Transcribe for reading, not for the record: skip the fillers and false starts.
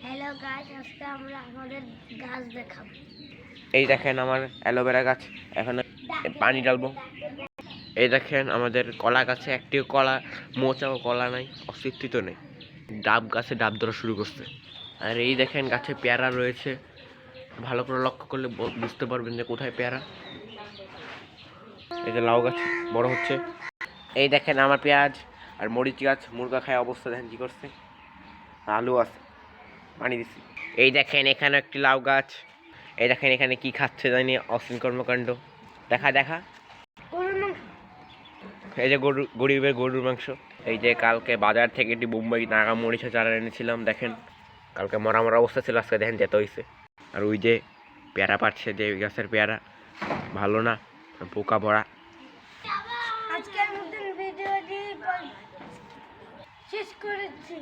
Hello গাছ, আজকে আমরা আমাদের গাছ দেখাবো। এই দেখেন আমার অ্যালোভেরা গাছ, এখন পানি ঢালবো। এই দেখেন আমাদের কলা গাছে একটিও কলা, মোচাও কলা নাই, অস্তিত্ব নেই। ডাব গাছে ডাব ধরা শুরু করছে। আর এই দেখেন গাছে পেয়ারা রয়েছে, ভালো করে লক্ষ্য করলে বুঝতে পারবেন যে কোথায় পেয়ারা। এই যে লাউ গাছ বড় হচ্ছে। এই দেখেন আমার পেঁয়াজ আর মরিচ গাছ, মুরগা খায় অবস্থা দেখেন কি করছে। আলু আছে, পানি দিচ্ছি। এই দেখেন এখানে একটি লাউ গাছ। এই দেখেন এখানে কি খাচ্ছে জানি, অশ্লীল কর্মকাণ্ড। দেখা দেখা এই যে গরিবের গরুর মাংস। এই যে কালকে বাজার থেকে একটি বোম্বাই নাগা মরিচা চারা এনেছিলাম, দেখেন কালকে মরা মরা অবস্থা ছিল, আজকে দেখেন যেতে হয়েছে। আর ওই যে পেয়ারা পাচ্ছে, যে গাছের পেয়ারা ভালো না, পোকা ভরা। আজকের মতন ভিডিওটি শেষ করেছি।